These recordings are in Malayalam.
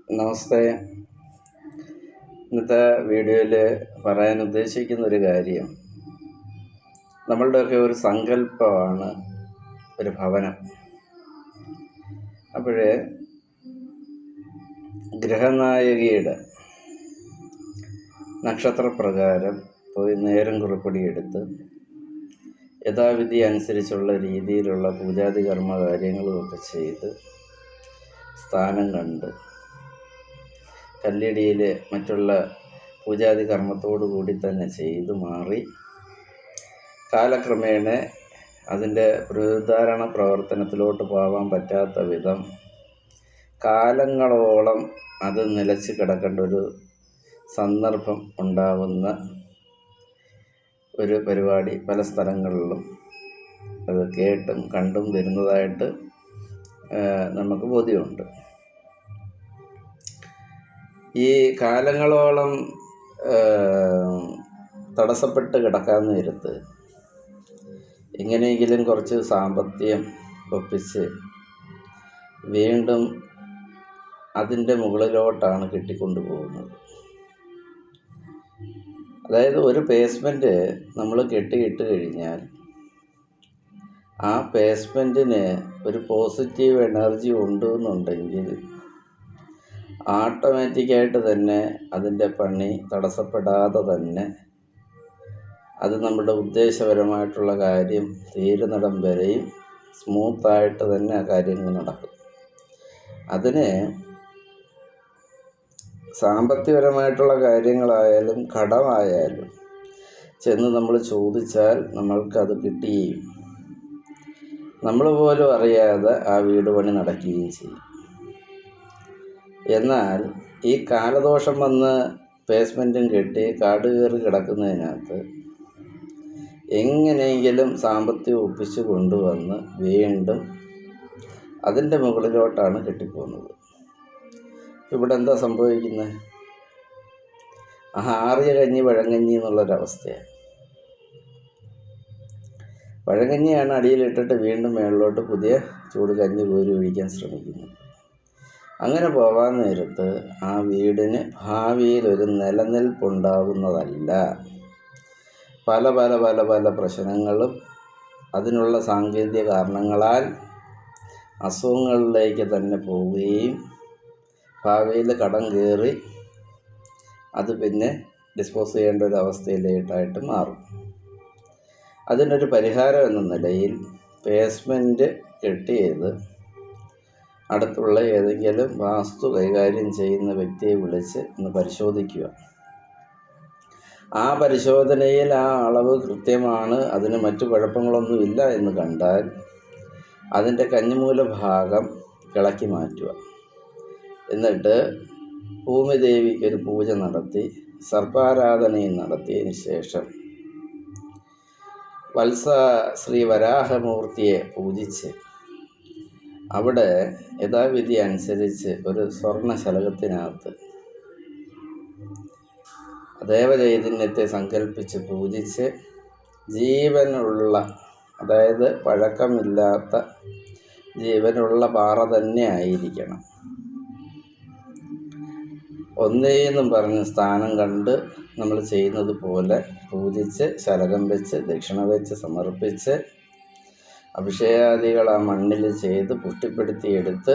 നമസ്തേ. ഇന്നത്തെ വീഡിയോയിൽ പറയാൻ ഉദ്ദേശിക്കുന്നൊരു കാര്യം, നമ്മളുടെയൊക്കെ ഒരു സങ്കല്പമാണ് ഒരു ഭവനം. അപ്പോഴേ ഗ്രഹനായകിയുടെ നക്ഷത്രപ്രകാരം പോയി നേരം കുറിപ്പടി എടുത്ത് യഥാവിധി അനുസരിച്ചുള്ള രീതിയിലുള്ള പൂജാതി കർമ്മ കാര്യങ്ങളുമൊക്കെ ചെയ്ത് സ്ഥാനം കണ്ട് കല്ലിടിയിൽ മറ്റുള്ള പൂജാതി കർമ്മത്തോടു കൂടി തന്നെ ചെയ്തു മാറി കാലക്രമേണ അതിൻ്റെ പുനരുദ്ധാരണ പ്രവർത്തനത്തിലോട്ട് പോകാൻ പറ്റാത്ത വിധം കാലങ്ങളോളം അത് നിലച്ച് കിടക്കേണ്ട ഒരു സന്ദർഭം ഉണ്ടാവുന്ന ഒരു പരിപാടി പല സ്ഥലങ്ങളിലും അത് കേട്ടും കണ്ടും വരുന്നതായിട്ട് നമുക്ക് ബോധ്യമുണ്ട്. ഈ കാലങ്ങളോളം തടസ്സപ്പെട്ട് കിടക്കാൻ നേരത്ത് എങ്ങനെയെങ്കിലും കുറച്ച് സാമ്പത്തികം ഒപ്പിച്ച് വീണ്ടും അതിൻ്റെ മുകളിലോട്ടാണ് കെട്ടിക്കൊണ്ടു പോകുന്നത്. അതായത് ഒരു പേസ്മെൻറ്റ് നമ്മൾ കെട്ടിയിട്ട് കഴിഞ്ഞാൽ ആ പേസ്മെൻറ്റിന് ഒരു പോസിറ്റീവ് എനർജി ഉണ്ടെന്നുണ്ടെങ്കിൽ ഓട്ടോമാറ്റിക്കായിട്ട് തന്നെ അതിൻ്റെ പണി തടസ്സപ്പെടാതെ തന്നെ അത് നമ്മുടെ ഉദ്ദേശപരമായിട്ടുള്ള കാര്യം തീരുന്നിടം വരെയും സ്മൂത്തായിട്ട് തന്നെ ആ കാര്യങ്ങൾ നടക്കും. അതിന് സാമ്പത്തികപരമായിട്ടുള്ള കാര്യങ്ങളായാലും കടമായാലും ചെന്ന് നമ്മൾ ചോദിച്ചാൽ നമ്മൾക്കത് കിട്ടുകയും നമ്മൾ പോലും അറിയാതെ ആ വീട് പണി നടക്കുകയും ചെയ്യും. എന്നാൽ ഈ കാലദോഷം വന്ന് പേസ്മെൻറ്റും കെട്ടി കാട് കയറി കിടക്കുന്നതിനകത്ത് എങ്ങനെയെങ്കിലും സാമ്പത്തികം ഒപ്പിച്ച് കൊണ്ടുവന്ന് വീണ്ടും അതിൻ്റെ മുകളിലോട്ടാണ് കെട്ടിപ്പോകുന്നത്. ഇവിടെ എന്താ സംഭവിക്കുന്നത്? ആറിയ കഞ്ഞി പഴങ്കഞ്ഞി എന്നുള്ളൊരവസ്ഥയാണ്. പഴങ്കഞ്ഞിയാണ് അടിയിലിട്ടിട്ട് വീണ്ടും മേളിലോട്ട് പുതിയ ചൂട് കഞ്ഞി കോരി ഒഴിക്കാൻ ശ്രമിക്കുന്നത്. അങ്ങനെ പോകാൻ നേരത്ത് ആ വീടിന് ഭാവിയിൽ ഒരു നിലനിൽപ്പുണ്ടാകുന്നതല്ല. പല പല പല പല പ്രശ്നങ്ങളും അതിനുള്ള സാങ്കേതിക കാരണങ്ങളാൽ അസുഖങ്ങളിലേക്ക് തന്നെ പോവുകയും ഭാവിയിൽ കടം കയറി അത് പിന്നെ ഡിസ്പോസ് ചെയ്യേണ്ട ഒരു അവസ്ഥയിലേട്ടായിട്ട് മാറും. അതിനൊരു പരിഹാരം എന്ന നിലയിൽ പേസ്മെൻറ്റ് കെട്ടിയത് അടുത്തുള്ള ഏതെങ്കിലും വാസ്തു കൈകാര്യം ചെയ്യുന്ന വ്യക്തിയെ വിളിച്ച് ഒന്ന് പരിശോധിക്കുക. ആ പരിശോധനയിൽ ആ അളവ് കൃത്യമാണ്, അതിന് മറ്റു കുഴപ്പങ്ങളൊന്നുമില്ല എന്ന് കണ്ടാൽ അതിൻ്റെ കന്നിമൂല ഭാഗം ഇളക്കി മാറ്റുക. എന്നിട്ട് ഭൂമിദേവിക്കൊരു പൂജ നടത്തി സർപ്പാരാധനയും നടത്തിയതിന് ശേഷം വത്സ ശ്രീ വരാഹമൂർത്തിയെ പൂജിച്ച് അവിടെ യഥാവിധി അനുസരിച്ച് ഒരു സ്വർണ്ണ ശലകത്തിനകത്ത് ദേവചൈതന്യത്തെ സങ്കല്പിച്ച് പൂജിച്ച് ജീവനുള്ള, അതായത് പഴക്കമില്ലാത്ത ജീവനുള്ള പാറ തന്നെ ആയിരിക്കണം, ഒന്നേന്നും പറഞ്ഞ് സ്ഥാനം കണ്ട് നമ്മൾ ചെയ്യുന്നത് പോലെ പൂജിച്ച് ശലകം വെച്ച് ദക്ഷിണ വെച്ച് സമർപ്പിച്ച് അഭിഷേകാദികൾ ആ മണ്ണിൽ ചെയ്ത് പുഷ്ടിപ്പെടുത്തിയെടുത്ത്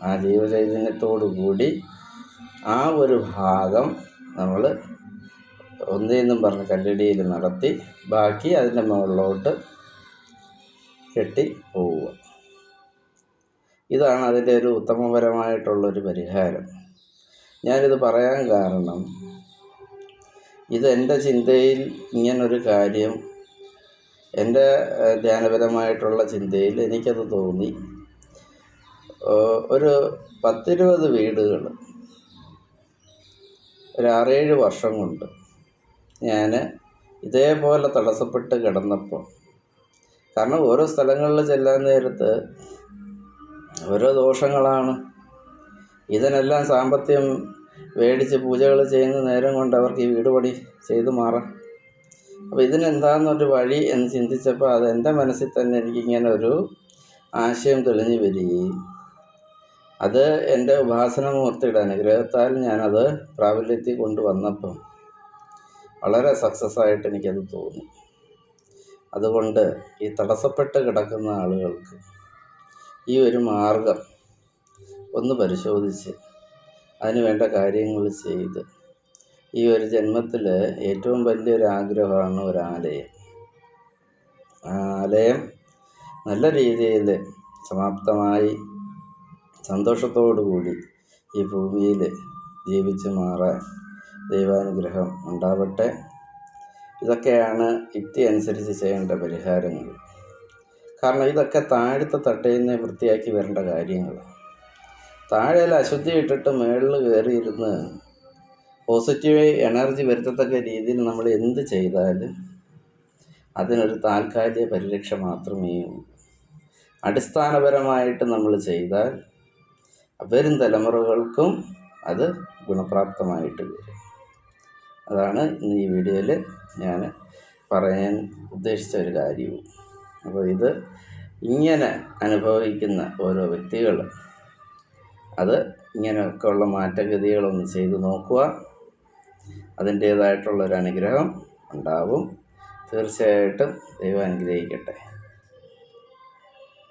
ആ ജീവചൈതന്യത്തോടു കൂടി ആ ഒരു ഭാഗം നമ്മൾ ഒന്നേന്നും പറഞ്ഞ് കല്ലിടിയിൽ നടത്തി ബാക്കി അതിൻ്റെ മുകളിലോട്ട് കെട്ടി പോവുക. ഇതാണ് അതിൻ്റെ ഒരു ഉത്തമപരമായിട്ടുള്ളൊരു പരിഹാരം. ഞാനിത് പറയാൻ കാരണം, ഇതെൻ്റെ ചിന്തയിൽ ഇങ്ങനൊരു കാര്യം, എൻ്റെ ധ്യാനപരമായിട്ടുള്ള ചിന്തയിൽ എനിക്കത് തോന്നി. ഒരു 10-20 വീടുകൾ ഒരു 6-7 വർഷം കൊണ്ട് ഞാൻ ഇതേപോലെ തടസ്സപ്പെട്ട് കിടന്നപ്പോൾ, കാരണം ഓരോ സ്ഥലങ്ങളിൽ ചെല്ലാൻ നേരത്ത് ഓരോ ദോഷങ്ങളാണ്. ഇതിനെല്ലാം സാമ്പത്തികം മേടിച്ച് പൂജകൾ ചെയ്യുന്ന നേരം കൊണ്ട് അവർക്ക് ഈ വീട് പണി ചെയ്തു മാറാം. അപ്പോൾ ഇതിനെന്താണെന്നൊരു വഴി എന്ന് ചിന്തിച്ചപ്പോൾ അത് എൻ്റെ മനസ്സിൽ തന്നെ എനിക്കിങ്ങനെ ഒരു ആശയം തെളിഞ്ഞു വരികയും അത് എൻ്റെ ഉപാസനമൂർത്തിയുടെ അനുഗ്രഹത്താൽ ഞാനത് പ്രാബല്യത്തിൽ കൊണ്ടുവന്നപ്പം വളരെ സക്സസ് ആയിട്ട് എനിക്കത് തോന്നി. അതുകൊണ്ട് ഈ തടസ്സപ്പെട്ട് കിടക്കുന്ന ആളുകൾക്ക് ഈ ഒരു മാർഗം ഒന്ന് പരിശോധിച്ച് അതിന് വേണ്ട കാര്യങ്ങൾ ചെയ്ത്, ഈ ഒരു ജന്മത്തിൽ ഏറ്റവും വലിയൊരു ആഗ്രഹമാണ് ഒരാലയം. ആ ആലയം നല്ല രീതിയിൽ സമാപ്തമായി സന്തോഷത്തോടു കൂടി ഈ ഭൂമിയിൽ ജീവിച്ച് മാറാൻ ദൈവാനുഗ്രഹം ഉണ്ടാവട്ടെ. ഇതൊക്കെയാണ് യുക്തി അനുസരിച്ച് ചെയ്യേണ്ട പരിഹാരങ്ങൾ. കാരണം ഇതൊക്കെ താഴത്തെ തട്ടയിൽ നിന്ന് വൃത്തിയാക്കി വരേണ്ട കാര്യങ്ങൾ. താഴെയിൽ അശുദ്ധി ഇട്ടിട്ട് മുകളിൽ കയറിയിരുന്ന് പോസിറ്റീവ് എനർജി വരുത്തത്തക്ക രീതിയിൽ നമ്മൾ എന്ത് ചെയ്താലും അതിനൊരു താൽക്കാലിക പരിരക്ഷ മാത്രമേ ഉള്ളൂ. അടിസ്ഥാനപരമായിട്ട് നമ്മൾ ചെയ്താൽ വരും തലമുറകൾക്കും അത് ഗുണപ്രാപ്തമായിട്ട് വരും. അതാണ് ഇന്ന് ഈ വീഡിയോയിൽ ഞാൻ പറയാൻ ഉദ്ദേശിച്ച ഒരു കാര്യവും. അപ്പോൾ ഇത് ഇങ്ങനെ അനുഭവിക്കുന്ന ഓരോ വ്യക്തികൾ അത് ഇങ്ങനെയൊക്കെ ഉള്ള മാറ്റഗതികളൊന്ന് ചെയ്ത് നോക്കുക. അതിൻ്റേതായിട്ടുള്ളൊരു അനുഗ്രഹം ഉണ്ടാവും. തീർച്ചയായിട്ടും ദൈവം അനുഗ്രഹിക്കട്ടെ.